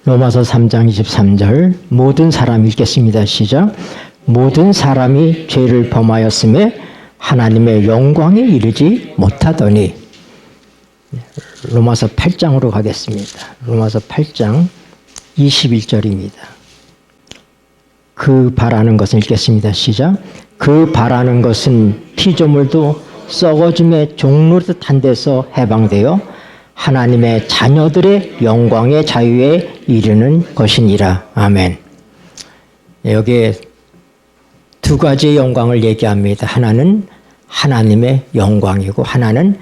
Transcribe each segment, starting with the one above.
로마서 3장 23절 모든 사람이 읽겠습니다. 시작. 모든 사람이 죄를 범하였음에 하나님의 영광에 이르지 못하더니. 로마서 8장으로 가겠습니다. 로마서 8장 21절입니다. 그 바라는 것은 읽겠습니다. 시작. 그 바라는 것은 피조물도 썩어짐의 종노릇한 데서 해방되어 하나님의 자녀들의 영광의 자유에 이르는 것이니라. 아멘. 여기에 두 가지의 영광을 얘기합니다. 하나는 하나님의 영광이고 하나는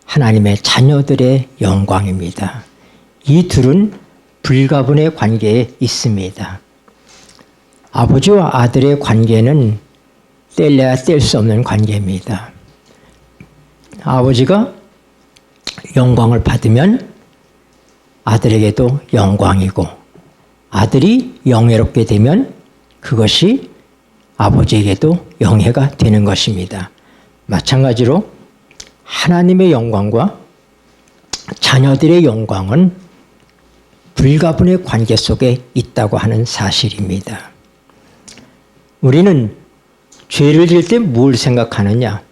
하나님의 자녀들의 영광입니다. 이 둘은 불가분의 관계에 있습니다. 아버지와 아들의 관계는 뗄래야 뗄 수 없는 관계입니다. 아버지가 영광을 받으면 아들에게도 영광이고 아들이 영예롭게 되면 그것이 아버지에게도 영예가 되는 것입니다. 마찬가지로 하나님의 영광과 자녀들의 영광은 불가분의 관계 속에 있다고 하는 사실입니다. 우리는 죄를 지을 때 뭘 생각하느냐?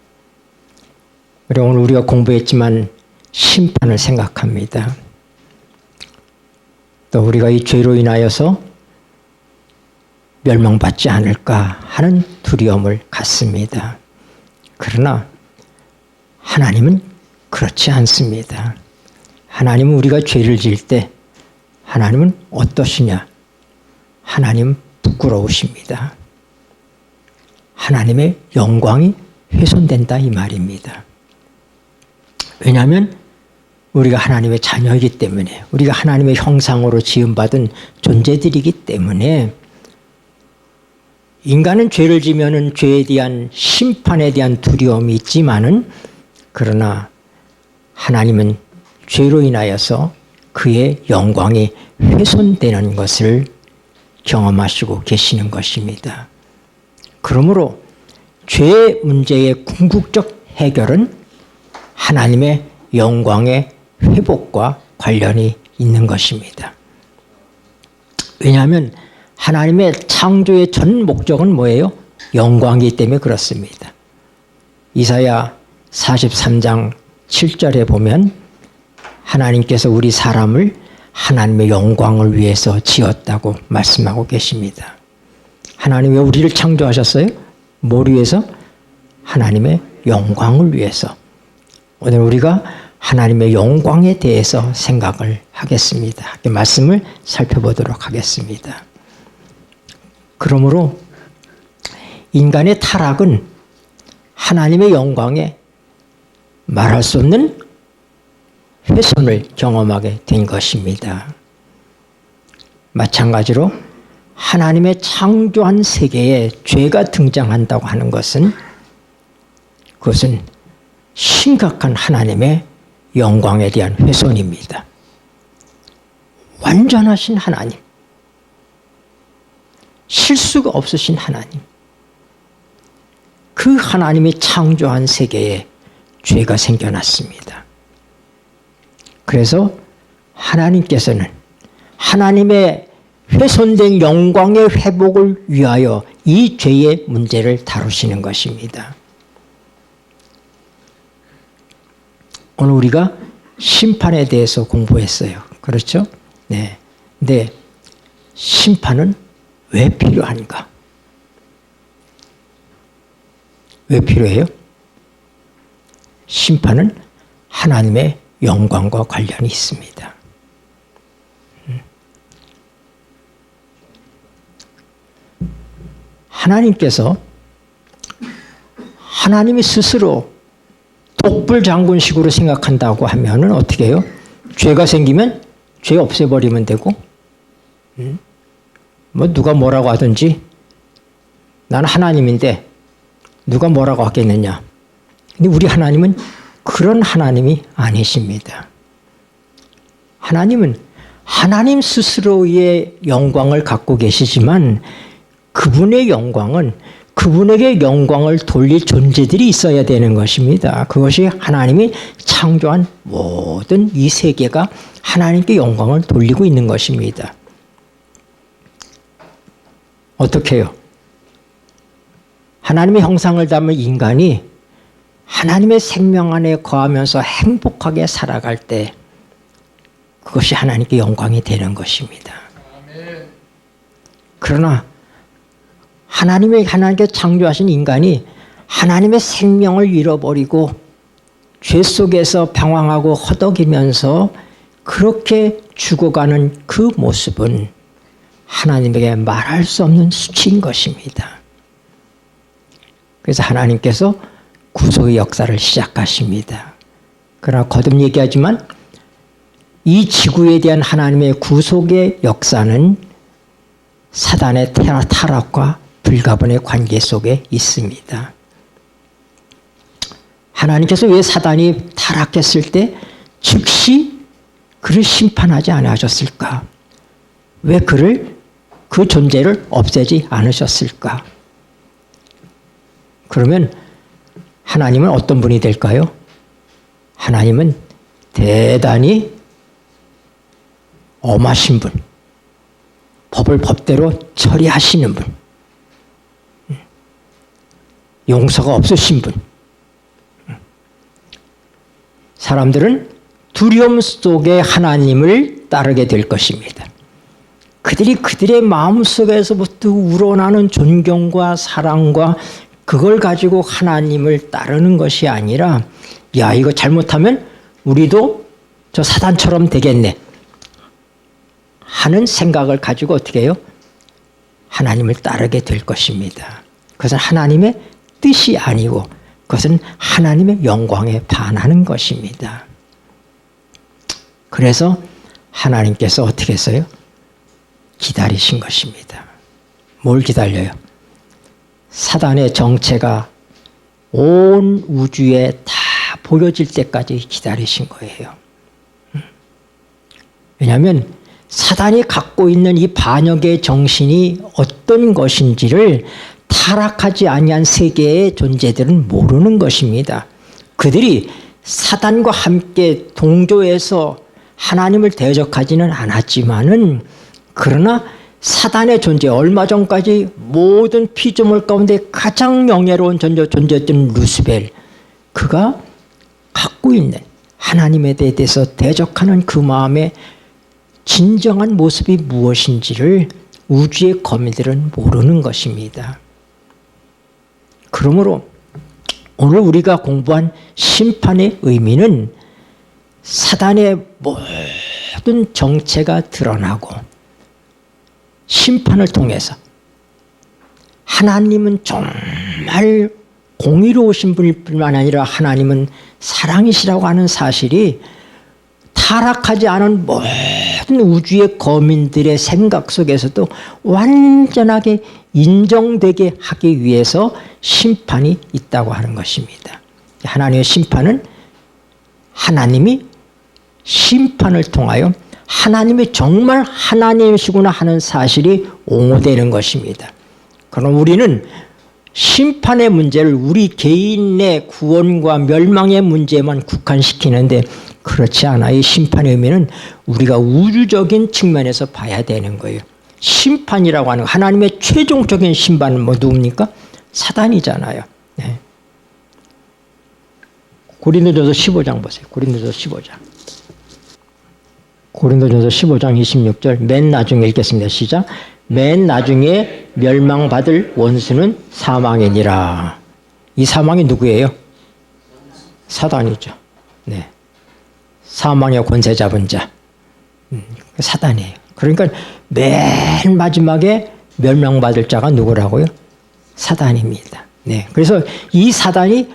오늘 우리가 공부했지만 심판을 생각합니다. 또 우리가 이 죄로 인하여서 멸망받지 않을까 하는 두려움을 갖습니다. 그러나 하나님은 그렇지 않습니다. 하나님은 우리가 죄를 지을 때 하나님은 어떠시냐? 하나님 부끄러우십니다. 하나님의 영광이 훼손된다 이 말입니다. 왜냐하면 우리가 하나님의 자녀이기 때문에 우리가 하나님의 형상으로 지음받은 존재들이기 때문에 인간은 죄를 지면은 죄에 대한 심판에 대한 두려움이 있지만은 그러나 하나님은 죄로 인하여서 그의 영광이 훼손되는 것을 경험하시고 계시는 것입니다. 그러므로 죄의 문제의 궁극적 해결은 하나님의 영광의 회복과 관련이 있는 것입니다. 왜냐하면 하나님의 창조의 전 목적은 뭐예요? 영광이기 때문에 그렇습니다. 이사야 43장 7절에 보면 하나님께서 우리 사람을 하나님의 영광을 위해서 지었다고 말씀하고 계십니다. 하나님 왜 우리를 창조하셨어요? 뭘 위해서? 하나님의 영광을 위해서. 오늘 우리가 하나님의 영광에 대해서 생각을 하겠습니다. 말씀을 살펴보도록 하겠습니다. 그러므로 인간의 타락은 하나님의 영광에 말할 수 없는 훼손을 경험하게 된 것입니다. 마찬가지로 하나님의 창조한 세계에 죄가 등장한다고 하는 것은 그것은 심각한 하나님의 영광에 대한 훼손입니다. 완전하신 하나님, 실수가 없으신 하나님, 그 하나님이 창조한 세계에 죄가 생겨났습니다. 그래서 하나님께서는 하나님의 훼손된 영광의 회복을 위하여 이 죄의 문제를 다루시는 것입니다. 오늘 우리가 심판에 대해서 공부했어요. 그렇죠? 네. 근데 심판은 왜 필요한가? 왜 필요해요? 심판은 하나님의 영광과 관련이 있습니다. 하나님께서 하나님이 스스로 독불장군식으로 생각한다고 하면은 어떻게 해요? 죄가 생기면 죄 없애버리면 되고, 뭐 누가 뭐라고 하든지 나는 하나님인데 누가 뭐라고 하겠느냐. 근데 우리 하나님은 그런 하나님이 아니십니다. 하나님은 하나님 스스로의 영광을 갖고 계시지만 그분의 영광은 그분에게 영광을 돌릴 존재들이 있어야 되는 것입니다. 그것이 하나님이 창조한 모든 이 세계가 하나님께 영광을 돌리고 있는 것입니다. 어떻게 해요? 하나님의 형상을 담은 인간이 하나님의 생명 안에 거하면서 행복하게 살아갈 때 그것이 하나님께 영광이 되는 것입니다. 그러나 하나님께 창조하신 인간이 하나님의 생명을 잃어버리고 죄 속에서 방황하고 허덕이면서 그렇게 죽어가는 그 모습은 하나님에게 말할 수 없는 수치인 것입니다. 그래서 하나님께서 구속의 역사를 시작하십니다. 그러나 거듭 얘기하지만 이 지구에 대한 하나님의 구속의 역사는 사단의 타락과 불가분의 관계 속에 있습니다. 하나님께서 왜 사단이 타락했을 때 즉시 그를 심판하지 않으셨을까? 왜 그 존재를 없애지 않으셨을까? 그러면 하나님은 어떤 분이 될까요? 하나님은 대단히 엄하신 분, 법을 법대로 처리하시는 분, 용서가 없으신 분. 사람들은 두려움 속에 하나님을 따르게 될 것입니다. 그들의 마음속에서부터 우러나는 존경과 사랑과 그걸 가지고 하나님을 따르는 것이 아니라 야, 이거 잘못하면 우리도 저 사단처럼 되겠네 하는 생각을 가지고 어떻게 해요? 하나님을 따르게 될 것입니다. 그것은 하나님의 뜻이 아니고 그것은 하나님의 영광에 반하는 것입니다. 그래서 하나님께서 어떻게 했어요? 기다리신 것입니다. 뭘 기다려요? 사단의 정체가 온 우주에 다 보여질 때까지 기다리신 거예요. 왜냐하면 사단이 갖고 있는 이 반역의 정신이 어떤 것인지를 타락하지 아니한 세계의 존재들은 모르는 것입니다. 그들이 사단과 함께 동조해서 하나님을 대적하지는 않았지만은 그러나 사단의 존재, 얼마 전까지 모든 피조물 가운데 가장 영예로운 존재였던 루시벨, 그가 갖고 있는 하나님에 대해서 대적하는 그 마음의 진정한 모습이 무엇인지를 우주의 거민들은 모르는 것입니다. 그러므로 오늘 우리가 공부한 심판의 의미는 사단의 모든 정체가 드러나고 심판을 통해서 하나님은 정말 공의로우신 분일 뿐만 아니라 하나님은 사랑이시라고 하는 사실이 타락하지 않은 모든 우주의 거민들의 생각 속에서도 완전하게 인정되게 하기 위해서 심판이 있다고 하는 것입니다. 하나님의 심판은 하나님이 심판을 통하여 하나님이 정말 하나님이시구나 하는 사실이 옹호되는 것입니다. 그럼 우리는 심판의 문제를 우리 개인의 구원과 멸망의 문제만 국한시키는데 그렇지 않아요. 이 심판의 의미는 우리가 우주적인 측면에서 봐야 되는 거예요. 심판이라고 하는 하나님의 최종적인 심판은 뭐 누굽니까? 사단이잖아요. 네. 고린도전서 15장 보세요. 고린도전서 15장. 고린도전서 15장 26절 맨 나중에 읽겠습니다. 시작. 맨 나중에 멸망받을 원수는 사망이니라. 이 사망이 누구예요? 사단이죠. 네. 사망의 권세 잡은 자. 사단이에요. 그러니까 맨 마지막에 멸망받을 자가 누구라고요? 사단입니다. 네. 그래서 이 사단이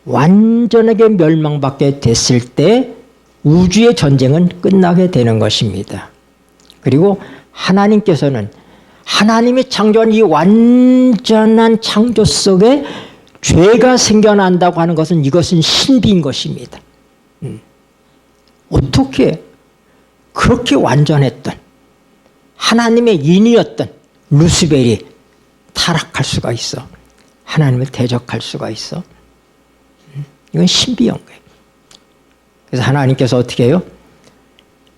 완전하게 멸망받게 됐을 때 우주의 전쟁은 끝나게 되는 것입니다. 그리고 하나님께서는 하나님이 창조한 이 완전한 창조 속에 죄가 생겨난다고 하는 것은 이것은 신비인 것입니다. 어떻게 그렇게 완전했던 하나님의 인이었던 루시벨이 타락할 수가 있어. 하나님을 대적할 수가 있어. 이건 신비한 거예요. 그래서 하나님께서 어떻게 해요?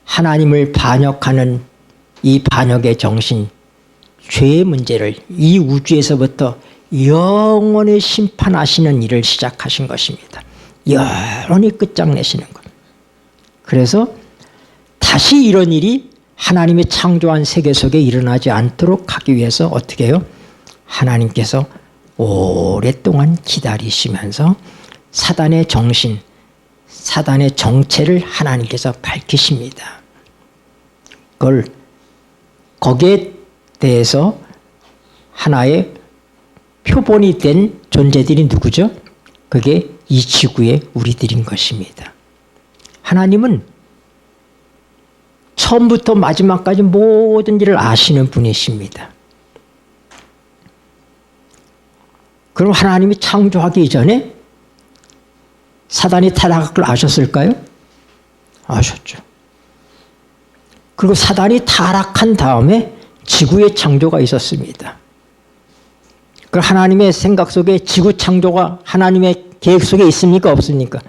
하나님을 반역하는 이 반역의 정신, 죄의 문제를 이 우주에서부터 영원히 심판하시는 일을 시작하신 것입니다. 영원히 끝장내시는 것. 그래서 다시 이런 일이 하나님이 창조한 세계 속에 일어나지 않도록 하기 위해서 어떻게 해요? 하나님께서 오랫동안 기다리시면서 사단의 정신, 사단의 정체를 하나님께서 밝히십니다. 그걸 거기에 대해서 하나의 표본이 된 존재들이 누구죠? 그게 이 지구의 우리들인 것입니다. 하나님은 처음부터 마지막까지 모든 일을 아시는 분이십니다. 그럼 하나님이 창조하기 전에 사단이 타락할 걸 아셨을까요? 아셨죠. 그리고 사단이 타락한 다음에 지구의 창조가 있었습니다. 그 하나님의 생각 속에 지구 창조가 하나님의 계획 속에 있습니까? 없습니까?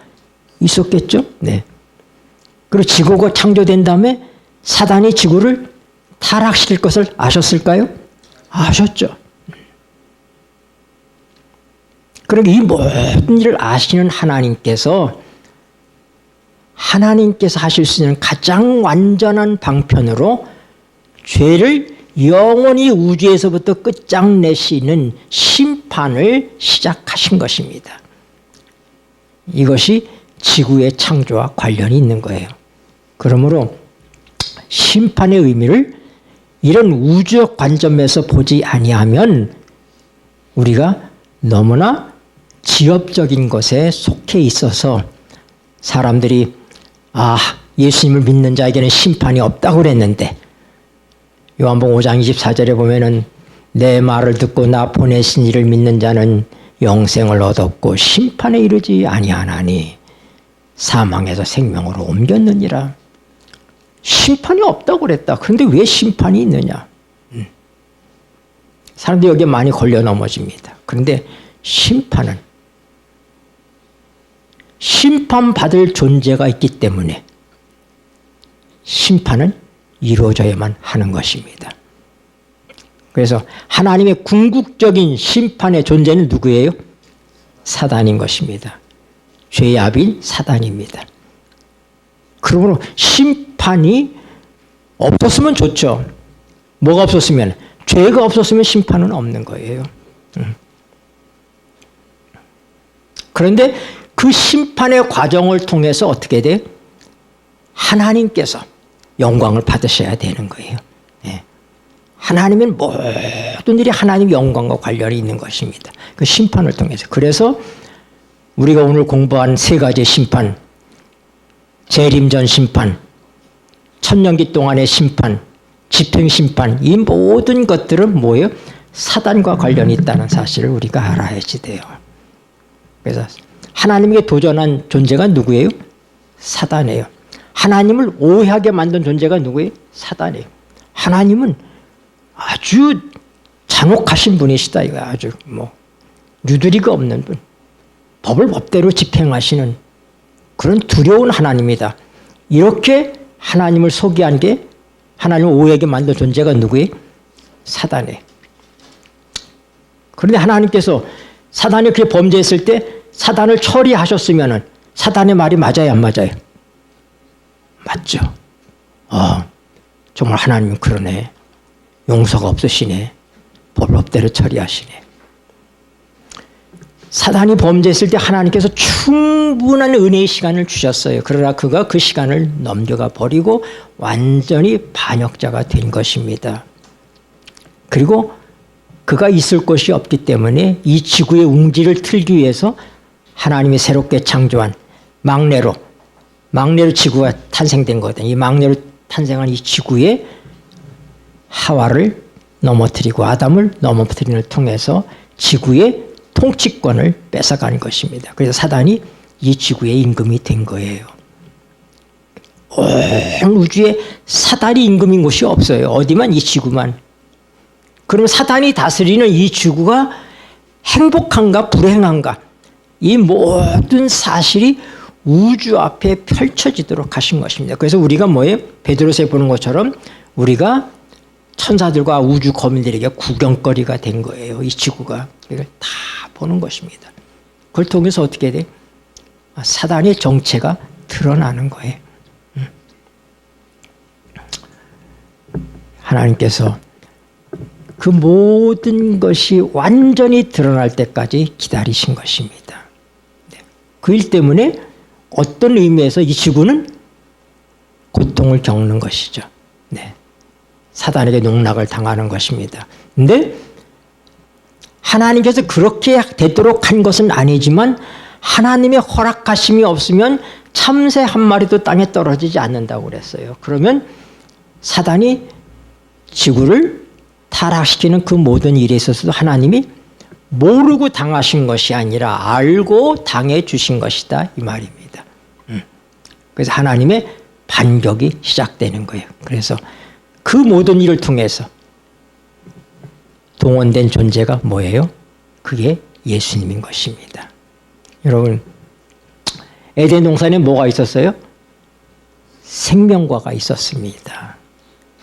있었겠죠? 네. 그리고 지구가 창조된 다음에 사단이 지구를 타락시킬 것을 아셨을까요? 아셨죠. 그러니까 이 모든 일을 아시는 하나님께서 하실 수 있는 가장 완전한 방편으로 죄를 영원히 우주에서부터 끝장내시는 심판을 시작하신 것입니다. 이것이 지구의 창조와 관련이 있는 거예요. 그러므로 심판의 의미를 이런 우주적 관점에서 보지 아니하면 우리가 너무나 지엽적인 것에 속해 있어서 사람들이 예수님을 믿는 자에게는 심판이 없다고 그랬는데 요한복음 5장 24절에 보면은 내 말을 듣고 나 보내신 이를 믿는 자는 영생을 얻었고 심판에 이르지 아니하나니 사망에서 생명으로 옮겼느니라. 심판이 없다고 그랬다. 그런데 왜 심판이 있느냐? 사람들이 여기에 많이 걸려 넘어집니다. 그런데 심판은 심판받을 존재가 있기 때문에 심판은 이루어져야만 하는 것입니다. 그래서 하나님의 궁극적인 심판의 존재는 누구예요? 사단인 것입니다. 죄의 아비인 사단입니다. 그러므로 심판이 없었으면 좋죠. 뭐가 없었으면? 죄가 없었으면 심판은 없는 거예요. 그런데 그 심판의 과정을 통해서 어떻게 돼요? 하나님께서 영광을 받으셔야 되는 거예요. 하나님은 모든 일이 하나님 영광과 관련이 있는 것입니다. 그 심판을 통해서. 그래서 우리가 오늘 공부한 세 가지 심판, 재림전 심판, 천년기 동안의 심판, 집행심판, 이 모든 것들은 뭐예요? 사단과 관련이 있다는 사실을 우리가 알아야지 돼요. 그래서 하나님에게 도전한 존재가 누구예요? 사단이에요. 하나님을 오해하게 만든 존재가 누구예요? 사단이에요. 하나님은 아주 잔혹하신 분이시다. 이거 아주 유두리가 없는 분. 법을 법대로 집행하시는 그런 두려운 하나님이다. 이렇게 하나님을 소개한 게 하나님을 오해하게 만든 존재가 누구예요? 사단이에요. 그런데 하나님께서 사단이 그렇게 범죄했을 때 사단을 처리하셨으면 사단의 말이 맞아요, 안 맞아요? 맞죠. 정말 하나님은 그러네. 용서가 없으시네. 법대로 처리하시네. 사단이 범죄했을 때 하나님께서 충분한 은혜의 시간을 주셨어요. 그러나 그가 그 시간을 넘겨가 버리고 완전히 반역자가 된 것입니다. 그리고 그가 있을 곳이 없기 때문에 이 지구의 웅지를 틀기 위해서 하나님이 새롭게 창조한 막내로 지구가 탄생된 거거든요. 이 막내로 탄생한 이 지구에 하와를 넘어뜨리고 아담을 넘어뜨리는 통해서 지구의 통치권을 뺏어가는 것입니다. 그래서 사단이 이 지구의 임금이 된 거예요. 온 우주에 사단이 임금인 곳이 없어요. 어디만? 이 지구만. 그럼 사단이 다스리는 이 지구가 행복한가 불행한가, 이 모든 사실이 우주 앞에 펼쳐지도록 하신 것입니다. 그래서 우리가 뭐예요? 베드로서에 보는 것처럼 우리가 천사들과 우주 거민들에게 구경거리가 된 거예요. 이 지구가. 이걸 다 보는 것입니다. 그걸 통해서 어떻게 돼? 사단의 정체가 드러나는 거예요. 하나님께서 그 모든 것이 완전히 드러날 때까지 기다리신 것입니다. 그 일 때문에 어떤 의미에서 이 지구는 고통을 겪는 것이죠. 사단에게 농락을 당하는 것입니다. 근데 하나님께서 그렇게 되도록 한 것은 아니지만 하나님의 허락하심이 없으면 참새 한 마리도 땅에 떨어지지 않는다고 그랬어요. 그러면 사단이 지구를 타락시키는 그 모든 일에 있어서도 하나님이 모르고 당하신 것이 아니라 알고 당해 주신 것이다, 이 말입니다. 그래서 하나님의 반격이 시작되는 거예요. 그래서 그 모든 일을 통해서 동원된 존재가 뭐예요? 그게 예수님인 것입니다. 여러분, 에덴 동산에 뭐가 있었어요? 생명과가 있었습니다.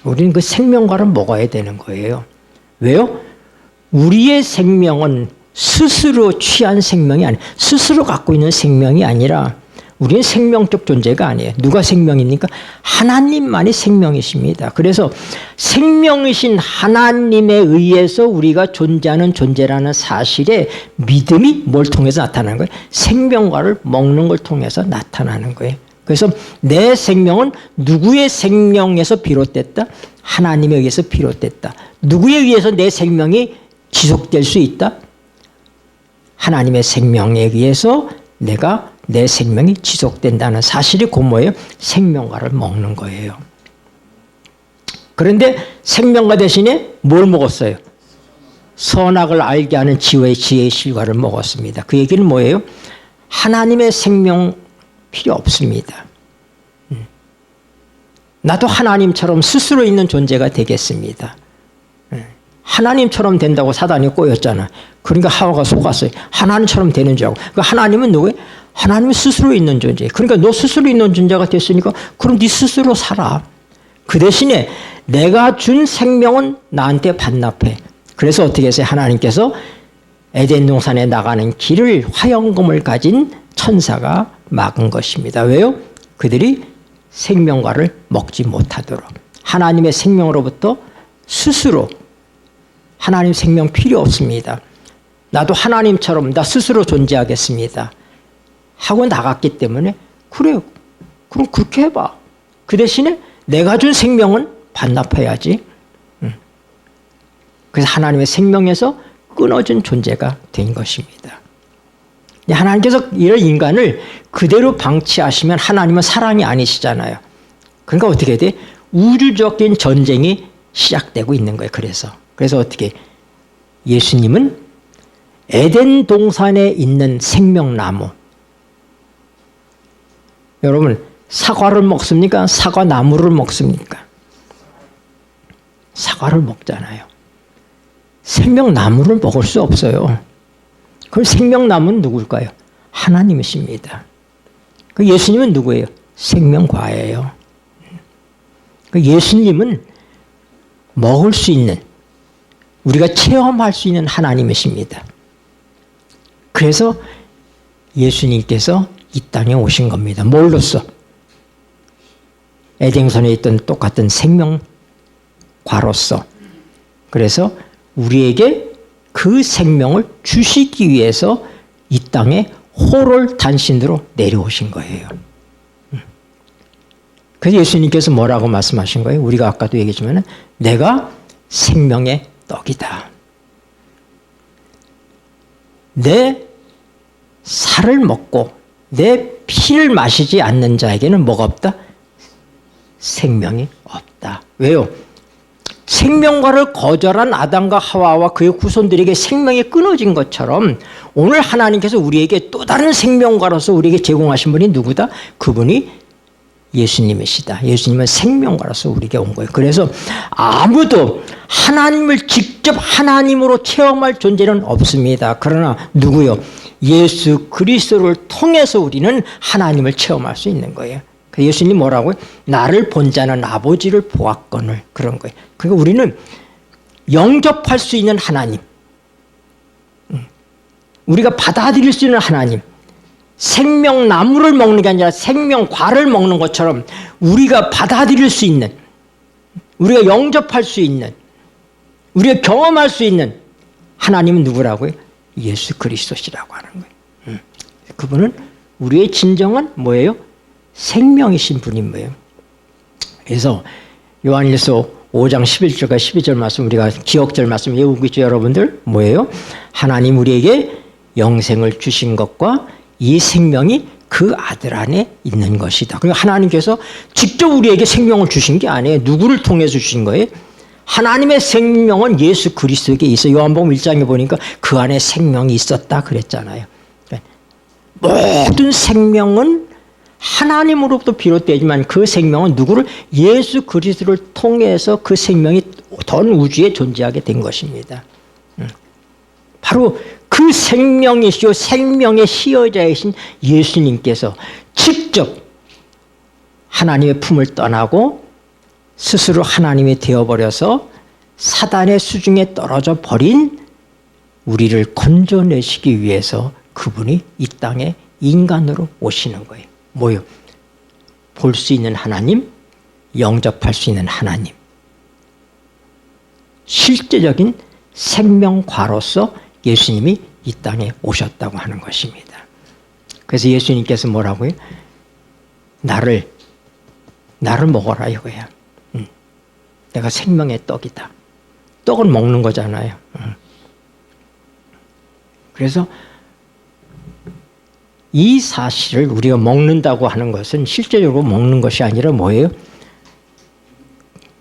우리는 그 생명과를 먹어야 되는 거예요. 왜요? 우리의 생명은 스스로 취한 생명이 아니에요. 스스로 갖고 있는 생명이 아니라 우리는 생명적 존재가 아니에요. 누가 생명입니까? 하나님만이 생명이십니다. 그래서 생명이신 하나님에 의해서 우리가 존재하는 존재라는 사실에 믿음이 뭘 통해서 나타나는 거예요? 생명과를 먹는 걸 통해서 나타나는 거예요. 그래서 내 생명은 누구의 생명에서 비롯됐다? 하나님에 의해서 비롯됐다. 누구에 의해서 내 생명이 지속될 수 있다? 하나님의 생명에 의해서 내 생명이 지속된다는 사실이 곧 뭐예요? 생명과를 먹는 거예요. 그런데 생명과 대신에 뭘 먹었어요? 선악을 알게 하는 지혜의 실과를 먹었습니다. 그 얘기는 뭐예요? 하나님의 생명 필요 없습니다. 나도 하나님처럼 스스로 있는 존재가 되겠습니다. 하나님처럼 된다고 사단이 꼬였잖아. 그러니까 하와가 속았어요. 하나님처럼 되는 줄 알고. 그러니까 하나님은 누구예요? 하나님은 스스로 있는 존재예요. 그러니까 너 스스로 있는 존재가 됐으니까 그럼 네 스스로 살아. 그 대신에 내가 준 생명은 나한테 반납해. 그래서 어떻게 했어요? 하나님께서 에덴 동산에 나가는 길을 화영검을 가진 천사가 막은 것입니다. 왜요? 그들이 생명과를 먹지 못하도록. 하나님의 생명으로부터 스스로 하나님 생명 필요 없습니다. 나도 하나님처럼 나 스스로 존재하겠습니다. 하고 나갔기 때문에 그래요. 그럼 그렇게 해봐. 그 대신에 내가 준 생명은 반납해야지. 그래서 하나님의 생명에서 끊어진 존재가 된 것입니다. 하나님께서 이런 인간을 그대로 방치하시면 하나님은 사랑이 아니시잖아요. 그러니까 어떻게 돼? 우주적인 전쟁이 시작되고 있는 거예요. 그래서 어떻게? 예수님은 에덴 동산에 있는 생명나무. 여러분, 사과를 먹습니까? 사과나무를 먹습니까? 사과를 먹잖아요. 생명나무를 먹을 수 없어요. 그럼 생명나무는 누굴까요? 하나님이십니다. 그 예수님은 누구예요? 생명과예요. 그 예수님은 먹을 수 있는, 우리가 체험할 수 있는 하나님이십니다. 그래서 예수님께서 이 땅에 오신 겁니다. 뭘로써? 에덴성에 있던 똑같은 생명과로서. 그래서 우리에게 그 생명을 주시기 위해서 이 땅에 호를 단신으로 내려오신 거예요. 그래서 예수님께서 뭐라고 말씀하신 거예요? 우리가 아까도 얘기했지만 내가 생명의 떡이다. 내 살을 먹고 내 피를 마시지 않는 자에게는 뭐가 없다? 생명이 없다. 왜요? 생명과를 거절한 아담과 하와와 그의 후손들에게 생명이 끊어진 것처럼 오늘 하나님께서 우리에게 또 다른 생명과로서 우리에게 제공하신 분이 누구다? 그분이 예수님이시다. 예수님은 생명과로서 우리에게 온 거예요. 그래서 아무도 하나님을 직접 하나님으로 체험할 존재는 없습니다. 그러나 누구요? 예수 그리스도를 통해서 우리는 하나님을 체험할 수 있는 거예요. 예수님 뭐라고요? 나를 본 자는 아버지를 보았거늘, 그런 거예요. 그러니까 우리는 영접할 수 있는 하나님, 우리가 받아들일 수 있는 하나님, 생명나무를 먹는 게 아니라 생명과를 먹는 것처럼 우리가 받아들일 수 있는, 우리가 영접할 수 있는, 우리가 경험할 수 있는 하나님은 누구라고요? 예수 그리스도시라고 하는 거예요. 그분은 우리의 진정한 뭐예요? 생명이신 분인 거예요. 그래서 요한일서 5장 11절과 12절 말씀, 우리가 기억절 말씀 외우고 있죠, 여러분들? 뭐예요? 하나님 우리에게 영생을 주신 것과 이 생명이 그 아들 안에 있는 것이다. 그러니까 하나님께서 직접 우리에게 생명을 주신 게 아니에요. 누구를 통해서 주신 거예요? 하나님의 생명은 예수 그리스도에게 있어요. 요한복음 1장에 보니까 그 안에 생명이 있었다 그랬잖아요. 모든 생명은 하나님으로부터 비롯되지만 그 생명은 누구를? 예수 그리스도를 통해서 그 생명이 전 우주에 존재하게 된 것입니다. 바로 그 생명이시오 생명의 시여자이신 예수님께서 직접 하나님의 품을 떠나고 스스로 하나님이 되어버려서 사단의 수중에 떨어져 버린 우리를 건져내시기 위해서 그분이 이 땅에 인간으로 오시는 거예요. 뭐요? 볼 수 있는 하나님, 영접할 수 있는 하나님, 실제적인 생명과로서 예수님이 이 땅에 오셨다고 하는 것입니다. 그래서 예수님께서 뭐라고요? 나를 먹어라 이거야. 내가 생명의 떡이다. 떡을 먹는 거잖아요. 그래서 이 사실을 우리가 먹는다고 하는 것은 실제적으로 먹는 것이 아니라 뭐예요?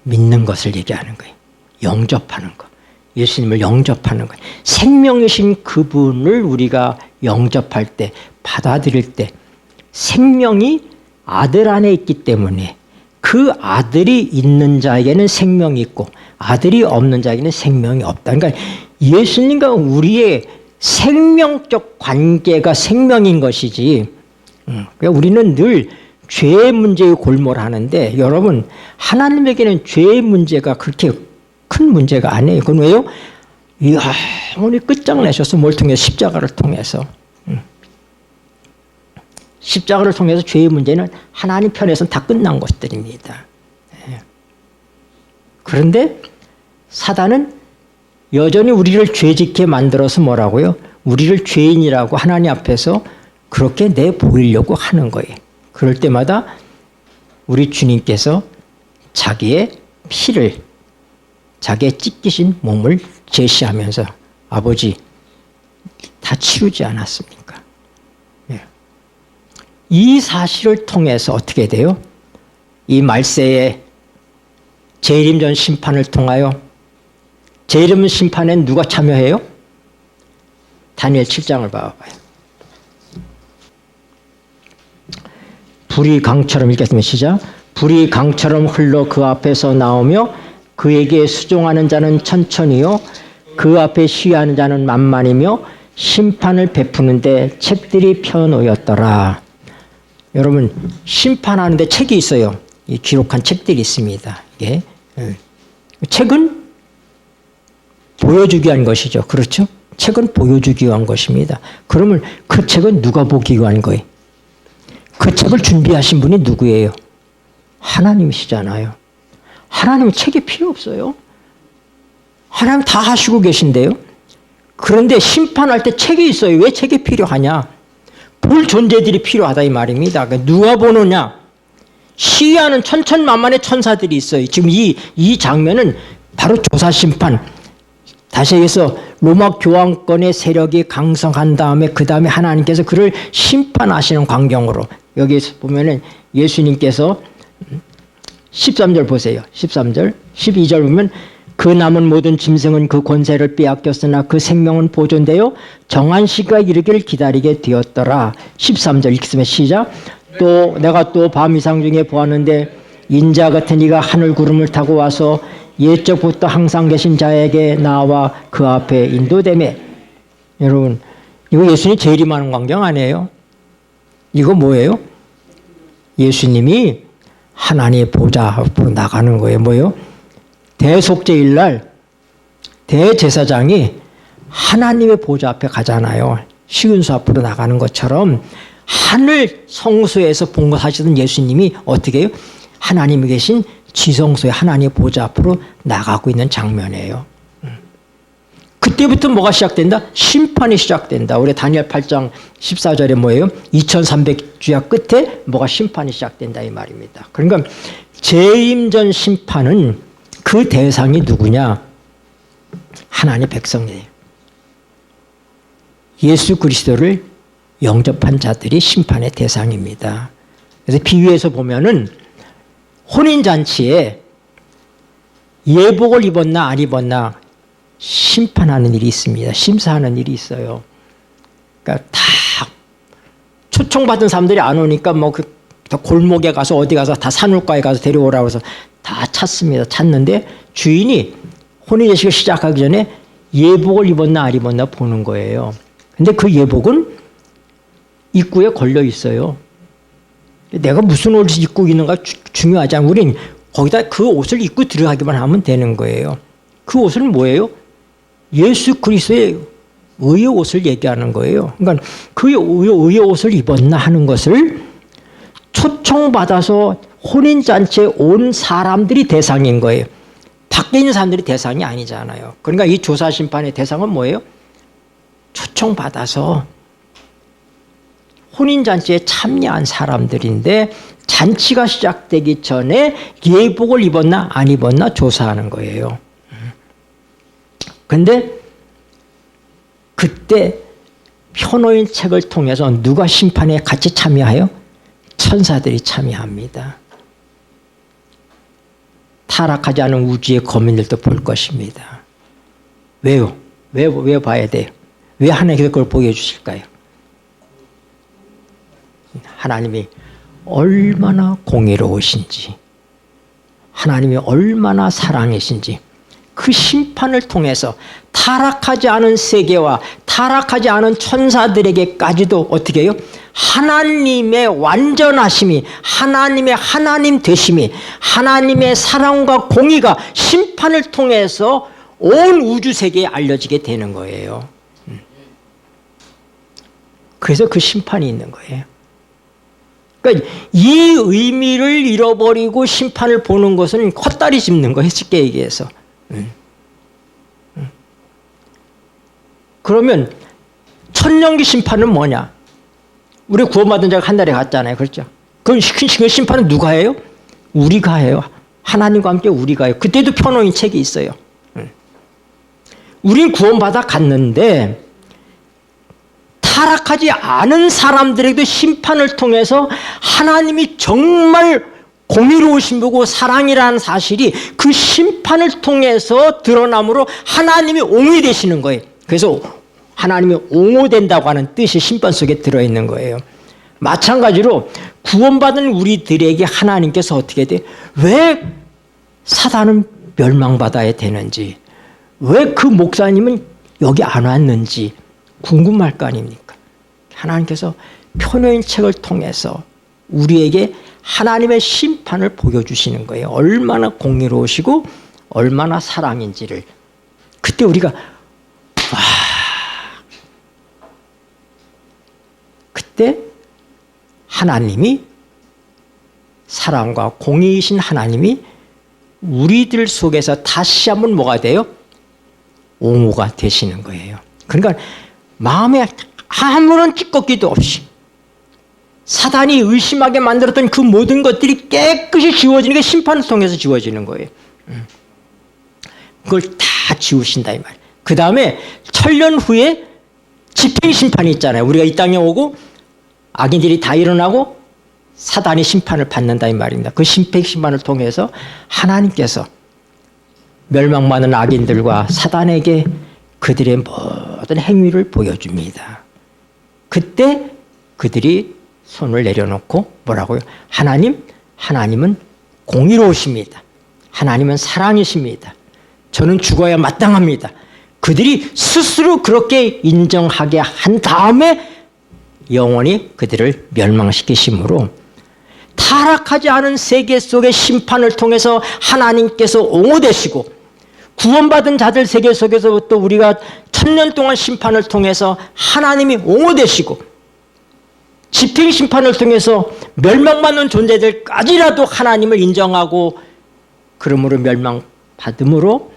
믿는 것을 얘기하는 거예요. 영접하는 것. 예수님을 영접하는 거예요. 생명이신 그분을 우리가 영접할 때, 받아들일 때 생명이 아들 안에 있기 때문에 그 아들이 있는 자에게는 생명이 있고 아들이 없는 자에게는 생명이 없다. 그러니까 예수님과 우리의 생명적 관계가 생명인 것이지, 그러니까 우리는 늘 죄의 문제에 골몰하는데 여러분, 하나님에게는 죄의 문제가 그렇게 큰 문제가 아니에요. 그건 왜요? 영원히 끝장내셔서 뭘 통해서? 십자가를 통해서. 십자가를 통해서 죄의 문제는 하나님 편에서는 다 끝난 것들입니다. 그런데 사단은 여전히 우리를 죄짓게 만들어서 뭐라고요? 우리를 죄인이라고 하나님 앞에서 그렇게 내보이려고 하는 거예요. 그럴 때마다 우리 주님께서 자기의 피를, 자기의 찢기신 몸을 제시하면서 아버지 다 치르지 않았습니까? 이 사실을 통해서 어떻게 돼요? 이 말세의 재림전 심판을 통하여, 재림 심판엔 누가 참여해요? 다니엘 7장을 봐봐요. 불이 강처럼, 읽겠습니다. 시작. 불이 강처럼 흘러 그 앞에서 나오며 그에게 수종하는 자는 천천히요 그 앞에 시위하는 자는 만만이며 심판을 베푸는데 책들이 펴놓였더라. 여러분, 심판하는데 책이 있어요. 이 기록한 책들이 있습니다. 이게 책은 보여주기 위한 것이죠. 그렇죠? 책은 보여주기 위한 것입니다. 그러면 그 책은 누가 보기 위한 거예요? 그 책을 준비하신 분이 누구예요? 하나님이시잖아요. 하나님은 책이 필요 없어요. 하나님 다 하시고 계신데요. 그런데 심판할 때 책이 있어요. 왜 책이 필요하냐? 볼 존재들이 필요하다 이 말입니다. 누가 보느냐? 시위하는 천천만만의 천사들이 있어요. 지금 이 장면은 바로 조사심판, 다시 얘기해서 로마 교황권의 세력이 강성한 다음에 그 다음에 하나님께서 그를 심판하시는 광경으로, 여기서 보면은 예수님께서 13절 보세요. 13절, 12절 보면 그 남은 모든 짐승은 그 권세를 빼앗겼으나 그 생명은 보존되어 정한 시가 이르기를 기다리게 되었더라. 13절 읽겠습니다. 시작. 또 내가 또 밤 이상 중에 보았는데 인자 같은 이가 하늘 구름을 타고 와서 옛적부터 항상 계신 자에게 나와 그 앞에 인도되매. 여러분, 이거 예수님 재림하는 광경 아니에요? 이거 뭐예요? 예수님이 하나님의 보좌 앞으로 나가는 거예요. 뭐예요? 대속죄일날 대제사장이 하나님의 보좌 앞에 가잖아요. 시은수 앞으로 나가는 것처럼 하늘 성소에서 봉사하시던 예수님이 어떻게 해요? 하나님이 계신 지성소에 하나님의 보좌 앞으로 나가고 있는 장면이에요. 그때부터 뭐가 시작된다? 심판이 시작된다. 우리 다니엘 8장 14절에 뭐예요? 2300주야 끝에 뭐가 심판이 시작된다 이 말입니다. 그러니까 재임 전 심판은 그 대상이 누구냐? 하나님의 백성이에요. 예수 그리스도를 영접한 자들이 심판의 대상입니다. 그래서 비유해서 보면은 혼인잔치에 예복을 입었나 안 입었나 심판하는 일이 있습니다. 심사하는 일이 있어요. 그러니까 다 초청받은 사람들이 안 오니까 뭐 그 골목에 가서 어디 가서 다 산울가에 가서 데려오라고 해서 다 찾습니다. 찾는데 주인이 혼인예식을 시작하기 전에 예복을 입었나 안 입었나 보는 거예요. 근데 그 예복은 입구에 걸려 있어요. 내가 무슨 옷을 입고 있는가 중요하지 않아. 우린 거기다 그 옷을 입고 들어가기만 하면 되는 거예요. 그 옷은 뭐예요? 예수 그리스도의 의의 옷을 얘기하는 거예요. 그러니까 그 의의 옷을 입었나 하는 것을 초청받아서 혼인잔치에 온 사람들이 대상인 거예요. 밖에 있는 사람들이 대상이 아니잖아요. 그러니까 이 조사심판의 대상은 뭐예요? 초청받아서 혼인잔치에 참여한 사람들인데 잔치가 시작되기 전에 예복을 입었나 안 입었나 조사하는 거예요. 그런데 그때 편호인 책을 통해서 누가 심판에 같이 참여해요? 천사들이 참여합니다. 타락하지 않은 우주의 거민들도 볼 것입니다. 왜요? 왜 봐야 돼요? 왜 하나님께서 그걸 보여주실까요? 하나님이 얼마나 공의로우신지, 하나님이 얼마나 사랑이신지, 그 심판을 통해서 타락하지 않은 세계와 타락하지 않은 천사들에게까지도 어떻게 해요? 하나님의 완전하심이, 하나님의 하나님 되심이, 하나님의 사랑과 공의가 심판을 통해서 온 우주 세계에 알려지게 되는 거예요. 그래서 그 심판이 있는 거예요. 그러니까 이 의미를 잃어버리고 심판을 보는 것은 헛다리 짚는 거예요. 쉽게 얘기해서. 그러면 천년기 심판은 뭐냐? 우리 구원받은 자가 하늘에 갔잖아요. 그렇죠? 그 심판은 누가 해요? 우리가 해요. 하나님과 함께 우리가 해요. 그때도 편호인 책이 있어요. 우린 구원받아 갔는데 타락하지 않은 사람들에게도 심판을 통해서 하나님이 정말 공의로우신 분이고 사랑이라는 사실이 그 심판을 통해서 드러남으로 하나님이 옹이 되시는 거예요. 그래서 하나님이 옹호된다고 하는 뜻이 심판 속에 들어있는 거예요. 마찬가지로 구원받은 우리들에게 하나님께서 어떻게 돼? 왜 사단은 멸망받아야 되는지, 왜 그 목사님은 여기 안 왔는지 궁금할 거 아닙니까? 하나님께서 편호인 책을 통해서 우리에게 하나님의 심판을 보여주시는 거예요. 얼마나 공의로우시고 얼마나 사랑인지를. 그때 우리가 그때 하나님이, 사랑과 공의이신 하나님이 우리들 속에서 다시 한번 뭐가 돼요? 옹호가 되시는 거예요. 그러니까 마음에 아무런 찌꺼기도 없이 사단이 의심하게 만들었던 그 모든 것들이 깨끗이 지워지는 게 심판을 통해서 지워지는 거예요. 그걸 다 지우신다 이 말이에요. 그 다음에 천년 후에 집행심판이 있잖아요. 우리가 이 땅에 오고 악인들이 다 일어나고 사단이 심판을 받는다 이 말입니다. 그 집행심판을 통해서 하나님께서 멸망받는 악인들과 사단에게 그들의 모든 행위를 보여줍니다. 그때 그들이 손을 내려놓고 뭐라고요? 하나님은 공의로우십니다. 하나님은 사랑이십니다. 저는 죽어야 마땅합니다. 그들이 스스로 그렇게 인정하게 한 다음에 영원히 그들을 멸망시키심으로 타락하지 않은 세계 속의 심판을 통해서 하나님께서 옹호되시고 구원받은 자들 세계 속에서부터 우리가 1000년 동안 심판을 통해서 하나님이 옹호되시고 집행심판을 통해서 멸망받는 존재들까지라도 하나님을 인정하고 그러므로 멸망받음으로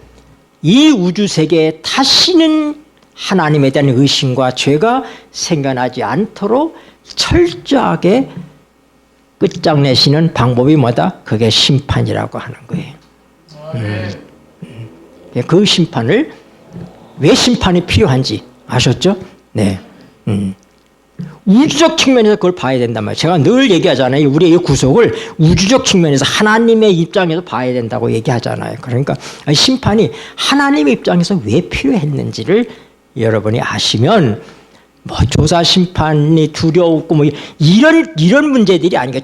이 우주세계에 다시는 하나님에 대한 의심과 죄가 생겨나지 않도록 철저하게 끝장내시는 방법이 뭐다? 그게 심판이라고 하는 거예요. 그 심판을 왜 심판이 필요한지 아셨죠? 네. 우주적 측면에서 그걸 봐야 된단 말이에요. 제가 늘 얘기하잖아요. 우리의 이 구속을 우주적 측면에서 하나님의 입장에서 봐야 된다고 얘기하잖아요. 그러니까 심판이 하나님의 입장에서 왜 필요했는지를 여러분이 아시면 뭐 조사 심판이 두려웠고 뭐 이런 문제들이 아니고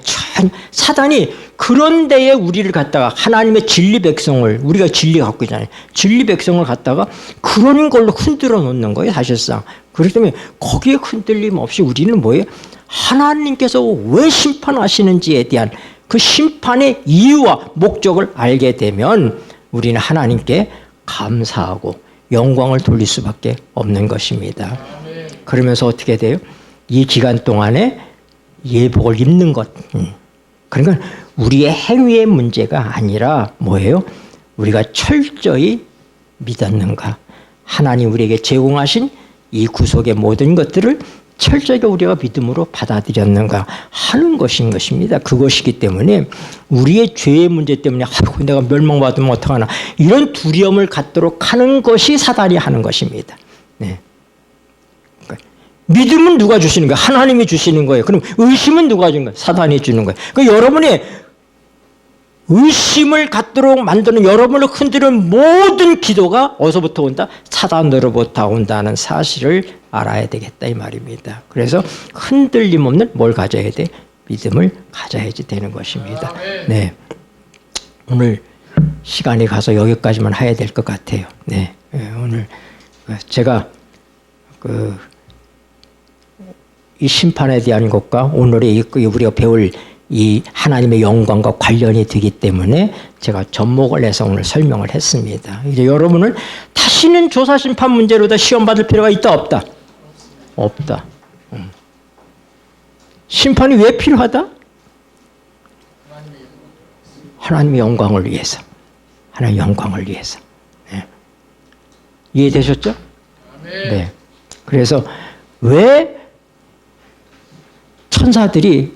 사단이 그런 데에 우리를 갖다가 하나님의 진리 백성을 우리가 진리 갖고 있잖아요. 진리 백성을 갖다가 그런 걸로 흔들어 놓는 거예요, 사실상. 그렇기 때문에 거기에 흔들림 없이 우리는 뭐예요? 하나님께서 왜 심판하시는지에 대한 그 심판의 이유와 목적을 알게 되면 우리는 하나님께 감사하고 영광을 돌릴 수밖에 없는 것입니다. 그러면서 어떻게 돼요? 이 기간 동안에 예복을 입는 것. 그러니까 우리의 행위의 문제가 아니라 뭐예요? 우리가 철저히 믿었는가? 하나님 우리에게 제공하신 이 구속의 모든 것들을 철저하게 우리가 믿음으로 받아들였는가 하는 것인 것입니다. 그것이기 때문에 우리의 죄의 문제 때문에 아이고 내가 멸망받으면 어떡하나 이런 두려움을 갖도록 하는 것이 사단이 하는 것입니다. 네. 믿음은 누가 주시는 거예요? 하나님이 주시는 거예요. 그럼 의심은 누가 주는 거예요? 사단이 주는 거예요. 그러니까 여러분이 의심을 갖도록 만드는 여러분을 흔드는 모든 기도가 어디서부터 온다? 사단으로부터 온다는 사실을 알아야 되겠다 이 말입니다. 그래서 흔들림 없는 뭘 가져야 돼? 믿음을 가져야지 되는 것입니다. 네, 오늘 시간이 가서 여기까지만 해야 될 것 같아요. 네, 오늘 제가 이 심판에 대한 것과 오늘의 우리가 배울 이 하나님의 영광과 관련이 되기 때문에 제가 접목을 해서 오늘 설명을 했습니다. 이제 여러분은 다시는 조사 심판 문제로 다 시험 받을 필요가 있다 없다? 없다. 심판이 왜 필요하다? 하나님의 영광을 위해서. 하나님의 영광을 위해서. 네. 이해되셨죠? 네. 그래서 왜 천사들이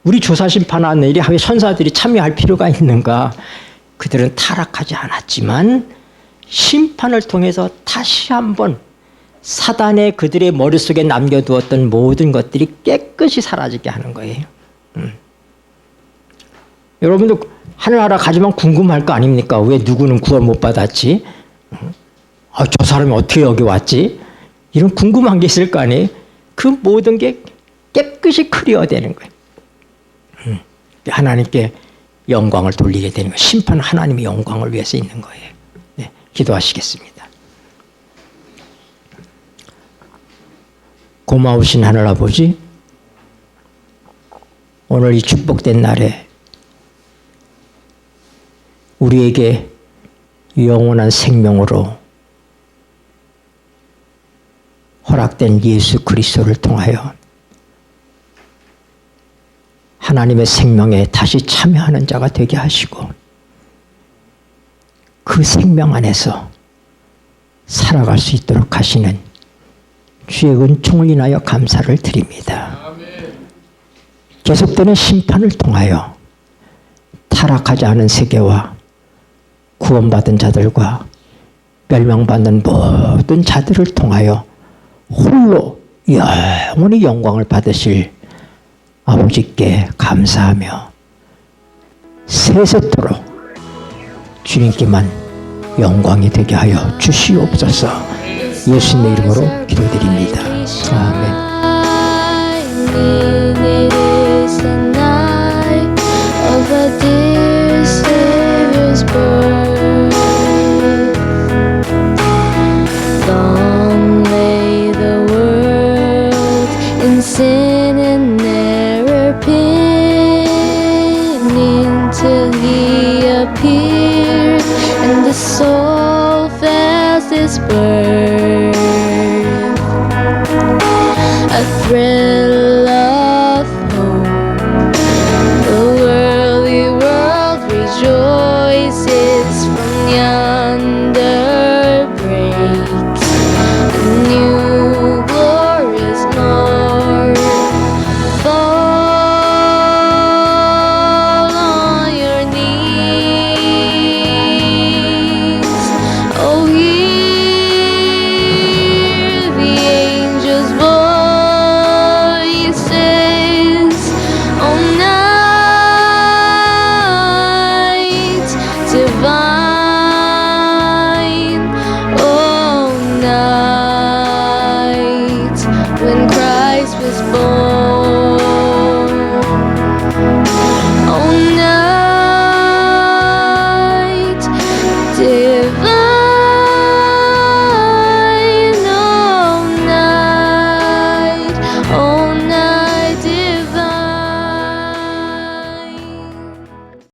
우리 조사 심판하는 일에 천사들이 참여할 필요가 있는가? 그들은 타락하지 않았지만 심판을 통해서 다시 한번 사단의 그들의 머릿속에 남겨두었던 모든 것들이 깨끗이 사라지게 하는 거예요. 여러분도 하늘나라 가지만 궁금할 거 아닙니까? 왜 누구는 구원 못 받았지? 저 사람이 어떻게 여기 왔지? 이런 궁금한 게 있을 거 아니에요? 그 모든 게 깨끗이 클리어되는 거예요. 하나님께 영광을 돌리게 되는 거예요. 심판은 하나님의 영광을 위해서 있는 거예요. 네, 기도하시겠습니다. 고마우신 하늘아버지, 오늘 이 축복된 날에 우리에게 영원한 생명으로 허락된 예수 그리스도를 통하여 하나님의 생명에 다시 참여하는 자가 되게 하시고 그 생명 안에서 살아갈 수 있도록 하시는 주의 은총을 인하여 감사를 드립니다. 계속되는 심판을 통하여 타락하지 않은 세계와 구원받은 자들과 멸망받는 모든 자들을 통하여 홀로 영원히 영광을 받으실 아버지께 감사하며 세세토록 주님께만 영광이 되게 하여 주시옵소서. 예수님의 이름으로 기도드립니다. 아멘. His word.